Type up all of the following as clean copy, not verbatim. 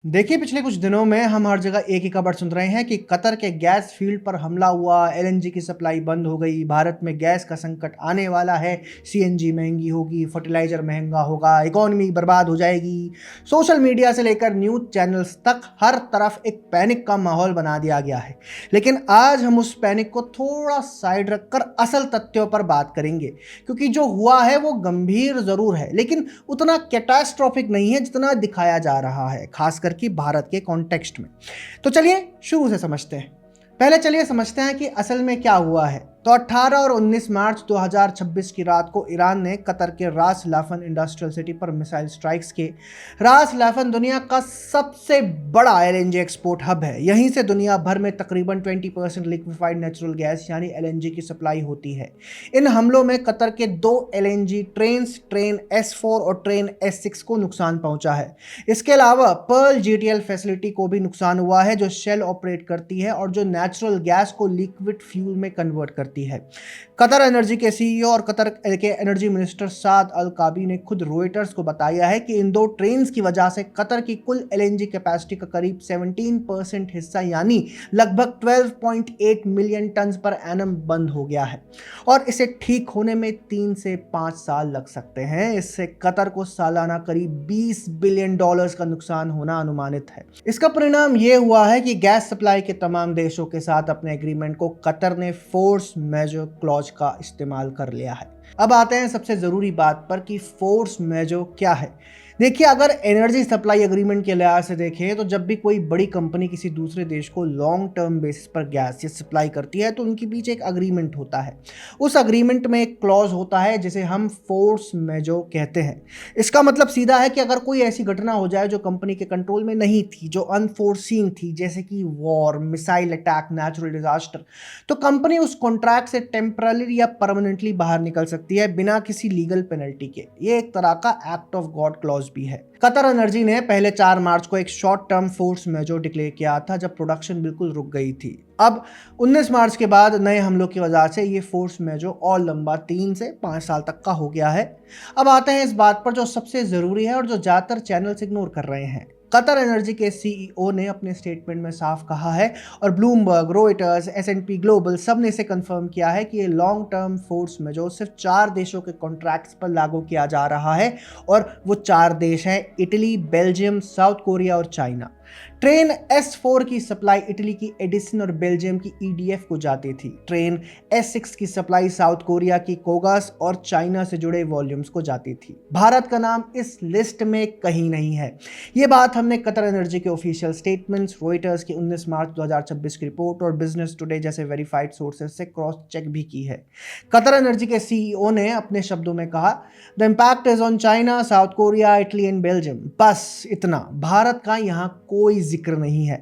देखिए, पिछले कुछ दिनों में हम हर जगह एक ही खबर सुन रहे हैं कि कतर के गैस फील्ड पर हमला हुआ, एलएनजी की सप्लाई बंद हो गई, भारत में गैस का संकट आने वाला है, सीएनजी महंगी होगी, फर्टिलाइजर महंगा होगा, इकोनॉमी बर्बाद हो जाएगी। सोशल मीडिया से लेकर न्यूज़ चैनल्स तक हर तरफ एक पैनिक का माहौल बना दिया गया है। लेकिन आज हम उस पैनिक को थोड़ा साइड रखकर असल तथ्यों पर बात करेंगे, क्योंकि जो हुआ है वो गंभीर ज़रूर है, लेकिन उतना कैटास्ट्रॉफिक नहीं है जितना दिखाया जा रहा है, खासकर कि भारत के कॉन्टेक्स्ट में। तो चलिए शुरू से समझते हैं। पहले चलिए समझते हैं कि असल में क्या हुआ है। तो 18 और 19 मार्च 2026 की रात को ईरान ने कतर के रास लाफन इंडस्ट्रियल सिटी पर मिसाइल स्ट्राइक्स किए। रास लाफन दुनिया का सबसे बड़ा एलएनजी एक्सपोर्ट हब है। यहीं से दुनिया भर में तकरीबन 20% लिक्विफाइड नेचुरल गैस यानी एलएनजी की सप्लाई होती है। इन हमलों में कतर के 2 एलएनजी ट्रेन S4 और ट्रेन S6 को नुकसान पहुंचा है। इसके अलावा पर्ल जीटीएल फैसिलिटी को भी नुकसान हुआ है, जो शेल ऑपरेट करती है और जो नेचुरल गैस को लिक्विड फ्यूल में कन्वर्ट करती है। कतर एनर्जी के सीईओ और कतर के एनर्जी मिनिस्टर साद अल काबी ने खुद रॉयटर्स को बताया है कि इन 2 ट्रेन्स की वजह से कतर की कुल एलएनजी कैपेसिटी का करीब 17% हिस्सा यानी लगभग 12.8 मिलियन टन पर एनम बंद हो गया है और इसे ठीक होने में 3 से 5 साल लग सकते हैं। इससे कतर को सालाना करीब $20 बिलियन का नुकसान होना अनुमानित है। इसका परिणाम यह हुआ है कि गैस सप्लाई के तमाम देशों के साथ अपने एग्रीमेंट को कतर ने फोर्स मेजर क्लॉज का इस्तेमाल कर लिया है। अब आते हैं सबसे जरूरी बात पर कि फोर्स मेजर क्या है। देखिए, अगर एनर्जी सप्लाई एग्रीमेंट के लिहाज से देखें तो जब भी कोई बड़ी कंपनी किसी दूसरे देश को लॉन्ग टर्म बेसिस पर गैस या सप्लाई करती है तो उनके बीच एक अग्रीमेंट होता है। उस अग्रीमेंट में एक क्लॉज होता है जिसे हम फोर्स मेजर कहते हैं। इसका मतलब सीधा है कि अगर कोई ऐसी घटना हो जाए जो कंपनी के कंट्रोल में नहीं थी, जो अनफोर्सीन थी, जैसे कि war, missile attack, natural disaster, तो कंपनी उस कॉन्ट्रैक्ट से टेम्पररी या परमानेंटली बाहर निकल सकती है बिना किसी लीगल पेनल्टी के। ये एक तरह का एक्ट ऑफ गॉड क्लॉज भी है। कतर एनर्जी ने पहले 4 मार्च को एक short term force majeure declare किया था जब प्रोडक्शन बिल्कुल रुक गई थी। अब 19 मार्च के बाद नए हमलों की वजह से ये फोर्स मेजर और लंबा 3 से 5 साल तक का हो गया है। अब आते हैं इस बात पर जो सबसे जरूरी है और जो ज्यादातर चैनल्स इग्नोर कर रहे हैं। कतर एनर्जी के सीईओ ने अपने स्टेटमेंट में साफ कहा है और ब्लूमबर्ग, रॉयटर्स, S&P ग्लोबल सब ने इसे कंफर्म किया है कि ये लॉन्ग टर्म फोर्स मेजर सिर्फ 4 देशों के कॉन्ट्रैक्ट्स पर लागू किया जा रहा है और वो 4 देश हैं इटली, बेल्जियम, साउथ कोरिया और चाइना। ट्रेन S4 की सप्लाई इटली की एडिसन और बेल्जियम की EDF को जाती थी। ट्रेन S6 की सप्लाई साउथ कोरिया की कोगास और चाइना से जुड़े वॉल्यूम्स को जाती थी। भारत का नाम इस लिस्ट में कहीं नहीं है। ये बात हमने कतर एनर्जी के ऑफिशियल स्टेटमेंट्स, रॉयटर्स की 19 मार्च 2026 की रिपोर्ट और बिजनेस टुडे जैसे वेरीफाइड सोर्सेज से क्रॉस चेक भी की है। कतर एनर्जी के सीईओ ने अपने शब्दों में कहा, the impact is on China, south Korea, Italy and Belgium. बस इतना, भारत का यहाँ कोई जिक्र नहीं है।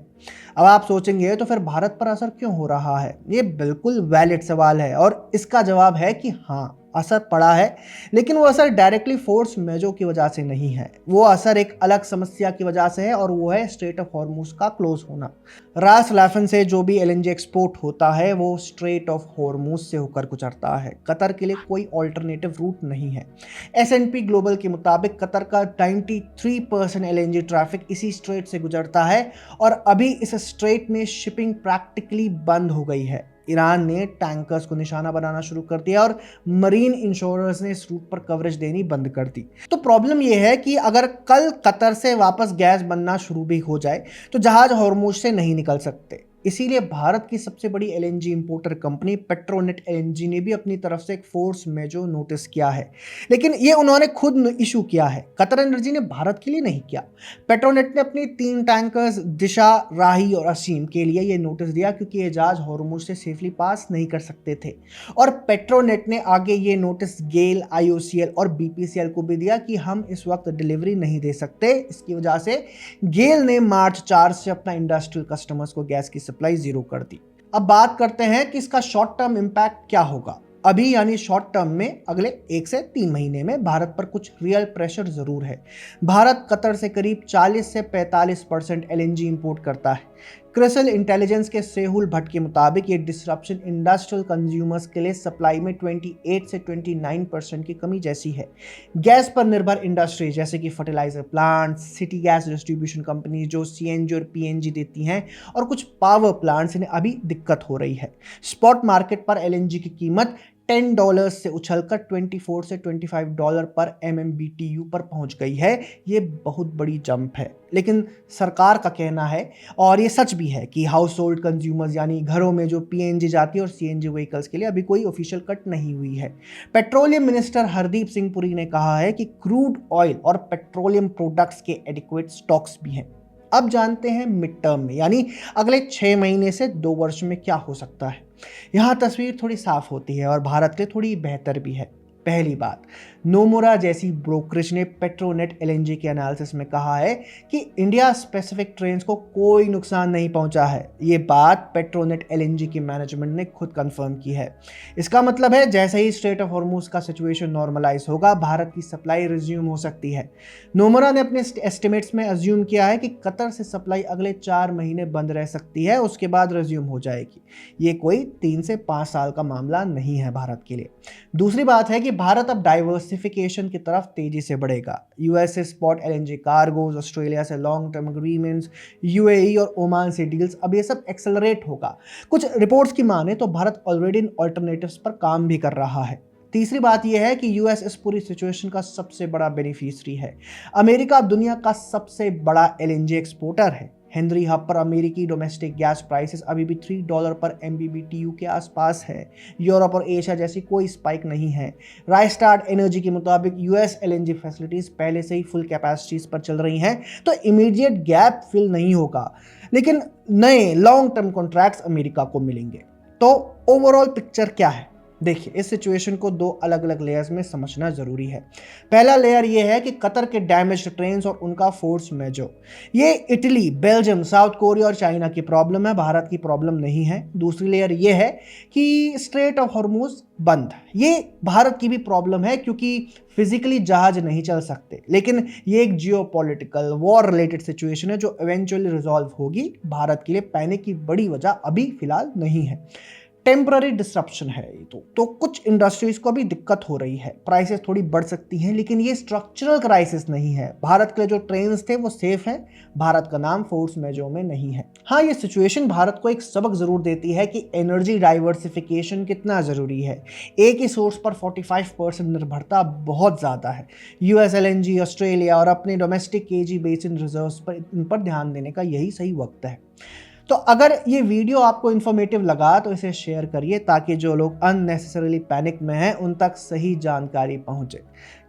अब आप सोचेंगे तो फिर भारत पर असर क्यों हो रहा है? ये बिल्कुल वैलिड सवाल है और इसका जवाब है कि हाँ, असर पड़ा है, लेकिन वो असर डायरेक्टली फोर्स मेजर की वजह से नहीं है। वो असर एक अलग समस्या की वजह से है और वो है स्ट्रेट ऑफ हॉर्मुज का क्लोज होना। रास लाफन से जो भी एलएनजी एक्सपोर्ट होता है वो स्ट्रेट ऑफ हॉर्मुज से होकर गुजरता है। कतर के लिए कोई ऑल्टरनेटिव रूट नहीं है। S&P ग्लोबल के मुताबिक कतर का 93% एलएनजी ट्रैफिक इसी स्ट्रेट से गुजरता है और अभी इस स्ट्रेट में शिपिंग प्रैक्टिकली बंद हो गई है। ईरान ने टैंकर्स को निशाना बनाना शुरू कर दिया और मरीन इंश्योरेंस ने इस रूट पर कवरेज देनी बंद कर दी। तो प्रॉब्लम यह है कि अगर कल कतर से वापस गैस बनना शुरू भी हो जाए तो जहाज हॉर्मुज से नहीं निकल सकते। इसीलिए भारत की सबसे बड़ी LNG importer company Petronet LNG ने भी अपनी तरफ से एक फोर्स मेजर नोटिस किया है, लेकिन ये उन्होंने खुद इशू किया है। कतर एनर्जी ने भारत के लिए नहीं किया। पेट्रोनेट ने अपनी 3 टैंकर्स दिशा, राही और असीम के लिए ये नोटिस दिया क्योंकि ये जहाज हॉर्मुज से सेफली पास नहीं कर सकते थे। और पेट्रोनेट ने आगे ये नोटिस गेल, IOCL और BPCL को भी दिया कि हम इस वक्त डिलीवरी नहीं दे सकते। इसकी वजह से गेल ने मार्च 4 से अपना इंडस्ट्रियल कस्टमर्स को गैस की सप्लाई 0 कर दी। अब बात करते हैं कि इसका शॉर्ट टर्म इंपैक्ट क्या होगा। अभी यानी शॉर्ट टर्म में अगले 1 से 3 महीने में भारत पर कुछ रियल प्रेशर जरूर है। भारत कतर से करीब 40 से 45% एलएनजी इंपोर्ट करता है। क्रिसिल इंटेलिजेंस के सेहुल भट्ट के मुताबिक ये डिसरप्शन इंडस्ट्रियल कंज्यूमर्स के लिए सप्लाई में 28 से 29% की कमी जैसी है। गैस पर निर्भर इंडस्ट्री जैसे कि fertilizer plant, city gas distribution company जो सीएनजी और पीएनजी देती हैं, और कुछ पावर प्लांट्स, इन्हें अभी दिक्कत हो रही है। स्पॉट मार्केट पर एलएनजी की कीमत $10 से उछलकर $24 से $25 पर MMBTU पर पहुंच गई है। ये बहुत बड़ी जंप है। लेकिन सरकार का कहना है, और ये सच भी है, कि हाउस होल्ड कंज्यूमर्स यानी घरों में जो पीएनजी जाती है और सीएनजी व्हीकल्स के लिए अभी कोई ऑफिशियल कट नहीं हुई है। पेट्रोलियम मिनिस्टर हरदीप सिंह पुरी ने कहा है कि क्रूड ऑयल और पेट्रोलियम प्रोडक्ट्स के एडिक्वेट स्टॉक्स भी हैं। अब जानते हैं मिड टर्म में यानी अगले 6 महीने से 2 वर्ष में क्या हो सकता है। यहाँ तस्वीर थोड़ी साफ होती है और भारत के लिए थोड़ी बेहतर भी है। पहली बात, नोमुरा जैसी ब्रोकरेज ने पेट्रोनेट एलएनजी के एनालिसिस में कहा है कि इंडिया स्पेसिफिक ट्रेन्स को कोई नुकसान नहीं पहुंचा है। ये बात पेट्रोनेट एलएनजी की मैनेजमेंट ने खुद कंफर्म की है। इसका मतलब है जैसे ही स्ट्रेट ऑफ हॉर्मुज का सिचुएशन नॉर्मलाइज होगा, भारत की सप्लाई रिज्यूम हो सकती है। नोमुरा ने अपने एस्टिमेट्स में अज्यूम किया है कि कतर से सप्लाई अगले 4 महीने बंद रह सकती है, उसके बाद रिज्यूम हो जाएगी। ये कोई 3 से 5 साल का मामला नहीं है भारत के लिए। दूसरी बात है कि भारत अब डाइवर्सिफिकेशन की तरफ तेजी से बढ़ेगा। यूएस से स्पॉट एलएनजी कार्गोज, ऑस्ट्रेलिया से लॉन्ग टर्म अग्रीमेंट्स, यूएई और ओमान से डील्स, अब ये सब एक्सेलरेट होगा। कुछ रिपोर्ट्स की माने तो भारत ऑलरेडी इन ऑल्टरनेटिव्स पर काम भी कर रहा है। तीसरी बात यह है कि यूएस इस पूरी सिचुएशन का सबसे बड़ा बेनिफिशियरी है। अमेरिका अब दुनिया का सबसे बड़ा एलएनजी एक्सपोर्टर है। हेनरी हब पर अमेरिकी डोमेस्टिक गैस प्राइसेस अभी भी $3 पर MMBTU के आसपास है। यूरोप और एशिया जैसी कोई स्पाइक नहीं है। राइस्टार्ट एनर्जी के मुताबिक यूएस एलएनजी फैसिलिटीज पहले से ही फुल कैपेसिटीज पर चल रही हैं, तो इमीडिएट गैप फिल नहीं होगा, लेकिन नए लॉन्ग टर्म कॉन्ट्रैक्ट्स अमेरिका को मिलेंगे। तो ओवरऑल पिक्चर क्या है? देखिए, इस सिचुएशन को 2 अलग अलग लेयर्स में समझना जरूरी है। पहला लेयर यह है कि कतर के डैमेज्ड ट्रेन्स और उनका फोर्स मेजो, ये इटली, बेल्जियम, साउथ कोरिया और चाइना की प्रॉब्लम है, भारत की प्रॉब्लम नहीं है। दूसरी लेयर यह है कि स्ट्रेट ऑफ हॉर्मुज बंद, ये भारत की भी प्रॉब्लम है क्योंकि फिजिकली जहाज नहीं चल सकते, लेकिन ये एक जियोपॉलिटिकल वॉर रिलेटेड सिचुएशन है जो इवेंचुअली रिजॉल्व होगी। भारत के लिए पैनिक की बड़ी वजह अभी फिलहाल नहीं है, टेम्पररी डिसरप्शन है ये तो कुछ इंडस्ट्रीज को भी दिक्कत हो रही है, प्राइसेस थोड़ी बढ़ सकती हैं, लेकिन ये स्ट्रक्चरल क्राइसिस नहीं है। भारत के लिए जो ट्रेन्स थे वो सेफ हैं, भारत का नाम फोर्स मेजो में नहीं है। हाँ, ये सिचुएशन भारत को एक सबक जरूर देती है कि एनर्जी डाइवर्सिफिकेशन कितना जरूरी है। एक ही सोर्स पर 45% निर्भरता बहुत ज्यादा है। यूएस एलएनजी, ऑस्ट्रेलिया और अपने डोमेस्टिक केजी बेसिन रिजर्व्स पर इन पर ध्यान देने का यही सही वक्त है। तो अगर ये वीडियो आपको इन्फॉर्मेटिव लगा तो इसे शेयर करिए ताकि जो लोग अननेसेसरीली पैनिक में हैं उन तक सही जानकारी पहुंचे।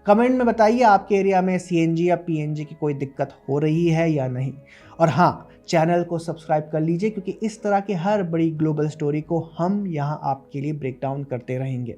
कमेंट में बताइए आपके एरिया में सीएनजी या पीएनजी की कोई दिक्कत हो रही है या नहीं। और हाँ, चैनल को सब्सक्राइब कर लीजिए क्योंकि इस तरह की हर बड़ी ग्लोबल स्टोरी को हम यहाँ आपके लिए ब्रेक डाउन करते रहेंगे।